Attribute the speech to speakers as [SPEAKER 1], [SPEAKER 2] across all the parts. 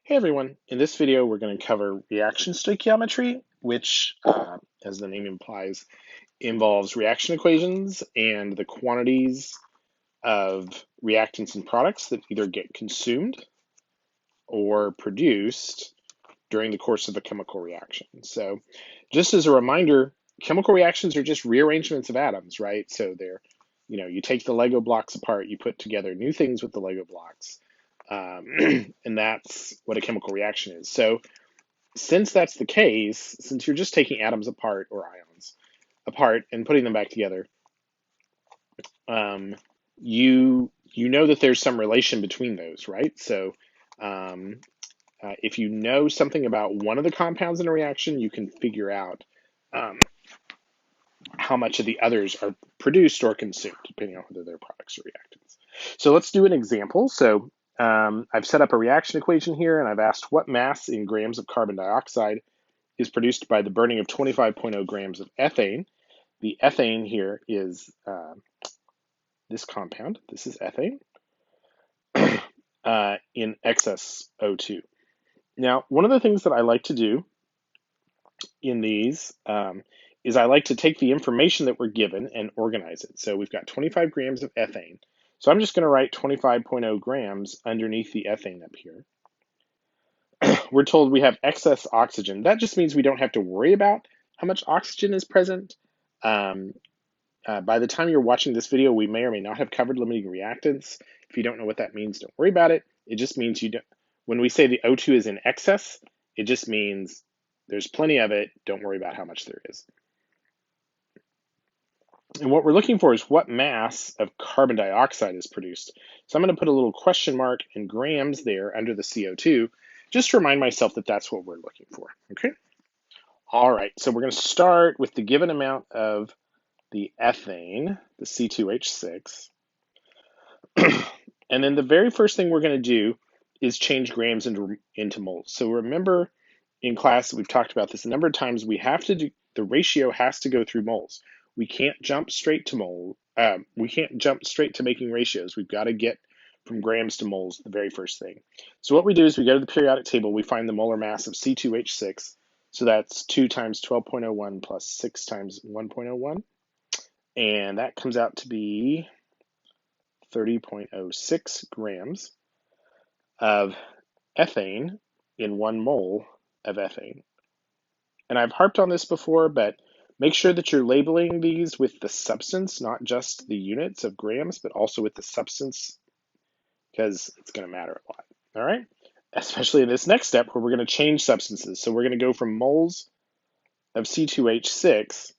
[SPEAKER 1] Hey everyone, in this video we're going to cover reaction stoichiometry, which, as the name implies, involves reaction equations and the quantities of reactants and products that either get consumed or produced during the course of a chemical reaction. So just as a reminder, chemical reactions are just rearrangements of atoms, right? So you take the Lego blocks apart, you put together new things with the Lego blocks. And that's what a chemical reaction is. So since that's the case, since you're just taking atoms apart or ions apart and putting them back together, um, you know that there's some relation between those, right? So um, if you know something about one of the compounds in a reaction, you can figure out um, how much of the others are produced or consumed, depending on whether they're products or reactants. So let's do an example. So I've set up a reaction equation here, and I've asked what mass in grams of carbon dioxide is produced by the burning of 25.0 grams of ethane. The ethane here is this compound. This is ethane in excess O2. Now, one of the things that I like to do in these is I like to take the information that we're given and organize it. So we've got 25 grams of ethane. So I'm just going to write 25.0 grams underneath the ethane up here. We're told we have excess oxygen. That just means we don't have to worry about how much oxygen is present. Um, by the time you're watching this video, we may or may not have covered limiting reactants. If you don't know what that means, don't worry about it. It just means you don't. When we say the O2 is in excess, it just means there's plenty of it. Don't worry about how much there is. And what we're looking for is what mass of carbon dioxide is produced. So I'm going to put a little question mark in grams there under the CO2, just to remind myself that that's what we're looking for. Okay. All right. So we're going to start with the given amount of the ethane, the C2H6. And then the very first thing we're going to do is change grams into moles. So remember in class, we've talked about this a number of times, we have to do, the ratio has to go through moles. We can't jump straight to we can't jump straight to making ratios. We've got to get from grams to moles the very first thing. So what we do is we go to the periodic table, we find the molar mass of C2H6. So that's 2 times 12.01 plus 6 times 1.01. And that comes out to be 30.06 grams of ethane in 1 mole of ethane. And I've harped on this before, but make sure that you're labeling these with the substance, not just the units of grams, but also with the substance, because it's going to matter a lot. All right? Especially in this next step where we're going to change substances. So we're going to go from moles of C2H6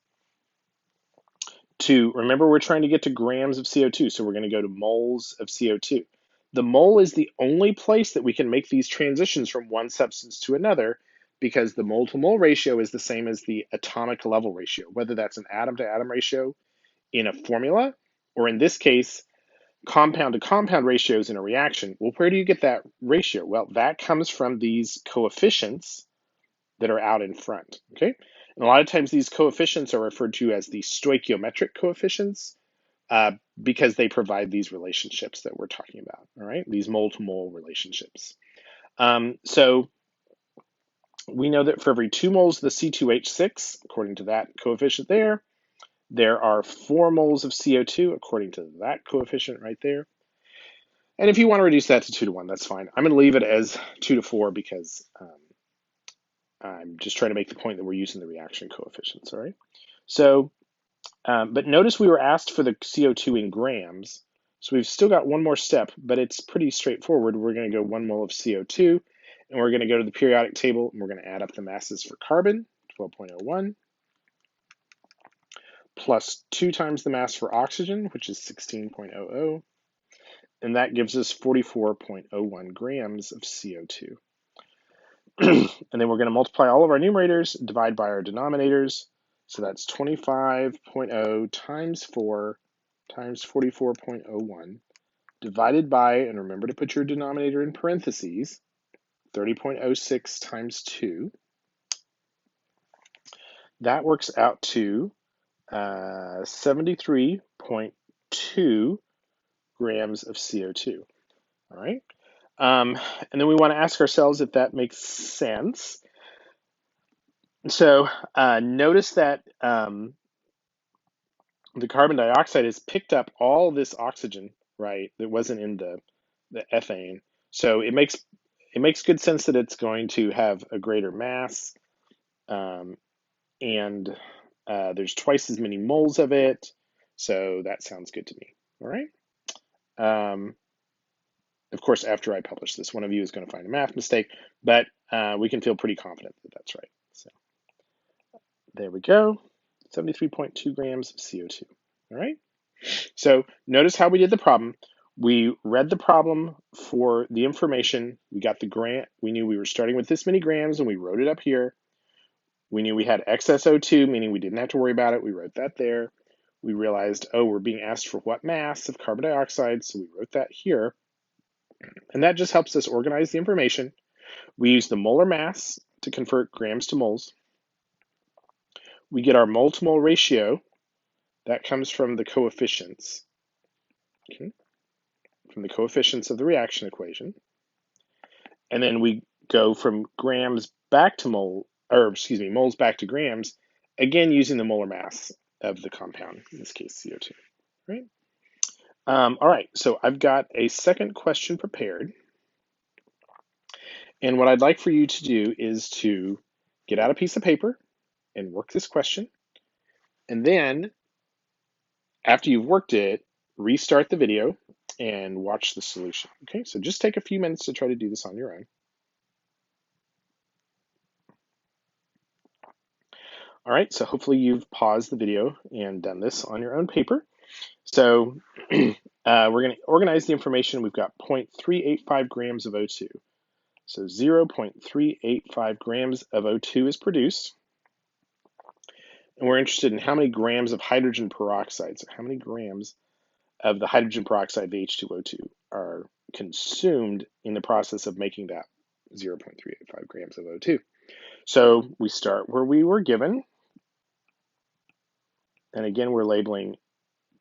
[SPEAKER 1] to, remember, we're trying to get to grams of CO2, so we're going to go to moles of CO2. The mole is the only place that we can make these transitions from one substance to another, because the mole to mole ratio is the same as the atomic level ratio, whether that's an atom to atom ratio in a formula, or in this case, compound to compound ratios in a reaction. Well, where do you get that ratio? Well, that comes from these coefficients that are out in front, okay? And a lot of times these coefficients are referred to as the stoichiometric coefficients because they provide these relationships that we're talking about, all right? These mole-to-mole relationships. So we know that for every 2 moles of the C2H6, according to that coefficient there are 4 moles of CO2, according to that coefficient right there. And if you want to reduce that to 2 to 1, that's fine. I'm going to leave it as 2 to 4 because I'm just trying to make the point that we're using the reaction coefficients, all right? So, but notice we were asked for the CO2 in grams. So we've still got one more step, but it's pretty straightforward. We're going to go 1 mole of CO2, and we're going to go to the periodic table, and we're going to add up the masses for carbon, 12.01, plus 2 times the mass for oxygen, which is 16.00, and that gives us 44.01 grams of CO2. And then we're going to multiply all of our numerators, divide by our denominators. So that's 25.0 times 4 times 44.01 divided by, and remember to put your denominator in parentheses, 30.06 times 2. That works out to 73.2 grams of CO2. All right. And then we want to ask ourselves if that makes sense. So notice that the carbon dioxide has picked up all this oxygen, right, that wasn't in the ethane. So it makes good sense that it's going to have a greater mass, and there's twice as many moles of it. So that sounds good to me. All right. Of course, after I publish this, one of you is going to find a math mistake, but we can feel pretty confident that that's right. So there we go, 73.2 grams of CO2. All right. So notice how we did the problem. We read the problem for the information. We got the grant. We knew we were starting with this many grams, and we wrote it up here. We knew we had excess O2, meaning we didn't have to worry about it. We wrote that there. We realized, oh, we're being asked for what mass of carbon dioxide, so we wrote that here. And that just helps us organize the information. We use the molar mass to convert grams to moles. We get our mole to mole ratio. That comes from the coefficients, okay, from the coefficients of the reaction equation. And then we go from grams back to moles back to grams, again using the molar mass of the compound, in this case CO2, right? All right, so I've got a second question prepared. And what I'd like for you to do is to get out a piece of paper and work this question. And then after you've worked it, restart the video and watch the solution. Okay, so just take a few minutes to try to do this on your own. All right, so hopefully you've paused the video and done this on your own paper. So we're going to organize the information. We've got 0.385 grams of O2. So 0.385 grams of O2 is produced. And we're interested in how many grams of hydrogen peroxide, so how many grams of the hydrogen peroxide, the H2O2, are consumed in the process of making that 0.385 grams of O2. So we start where we were given. And again, we're labeling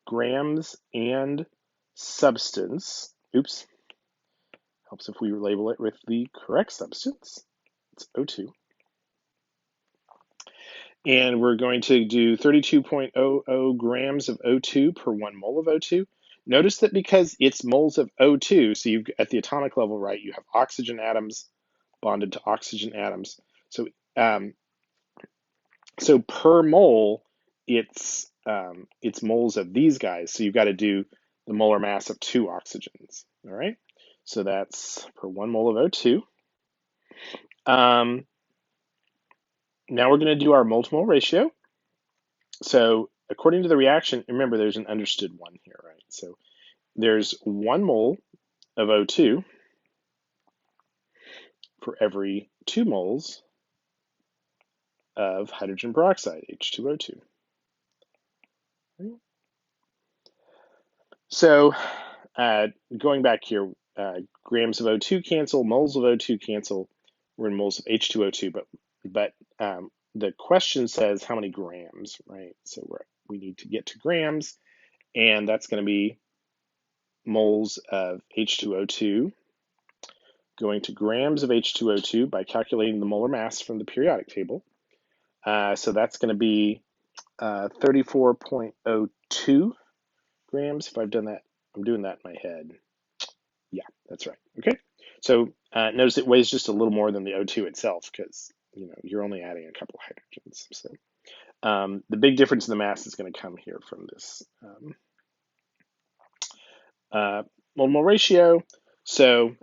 [SPEAKER 1] grams and substance. Oops. Helps if we label it with the correct substance. It's O2. And we're going to do 32.00 grams of O2 per 1 mole of O2. Notice that because it's moles of O2, so you've at the atomic level, right, you have oxygen atoms bonded to oxygen atoms. So so per mole, it's moles of these guys. So you've got to do the molar mass of 2 oxygens. All right. So that's per 1 mole of O2. Now we're going to do our mole to mole ratio. So according to the reaction, remember there's an understood one here, right? So there's 1 mole of O2 for every 2 moles of hydrogen peroxide, H2O2. So going back here, grams of O2 cancel, moles of O2 cancel. We're in moles of H2O2, but the question says how many grams, right? So we need to get to grams, and that's going to be moles of H2O2 going to grams of H2O2 by calculating the molar mass from the periodic table. So that's going to be 34.02 grams. If I've done that, I'm doing that in my head. Yeah, that's right. Okay. So notice it weighs just a little more than the O2 itself because you're only adding a couple of hydrogens. So the big difference in the mass is going to come here from this mole-mole ratio. So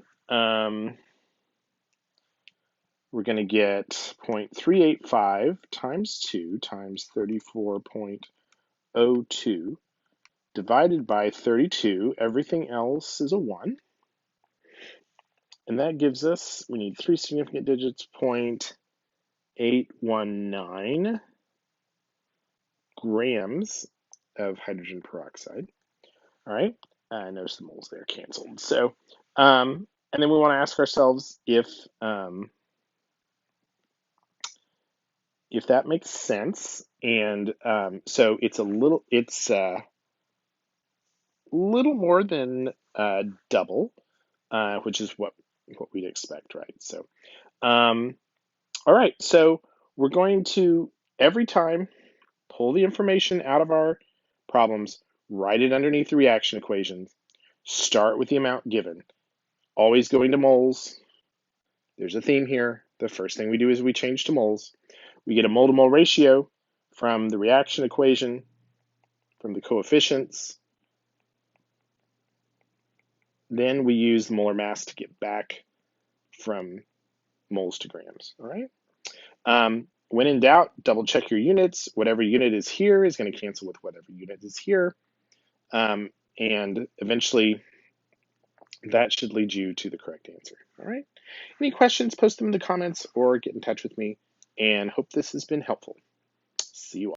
[SPEAKER 1] we're going to get 0.385 times 2 times 34.02 divided by 32. Everything else is a 1. And that gives us, we need 3 significant digits, 0.819 grams of hydrogen peroxide. All right, notice the moles there canceled. So, and then we want to ask ourselves if that makes sense. And so it's a little more than double, which is what what we'd expect, right? So, all right, so we're going to, every time, pull the information out of our problems, write it underneath the reaction equation, start with the amount given, always going to moles. There's a theme here. The first thing we do is we change to moles. We get a mole-to-mole ratio from the reaction equation, from the coefficients. Then we use the molar mass to get back from moles to grams, all right? When in doubt, double check your units. Whatever unit is here is going to cancel with whatever unit is here. And eventually, that should lead you to the correct answer, all right? Any questions, post them in the comments or get in touch with me, and hope this has been helpful. See you all.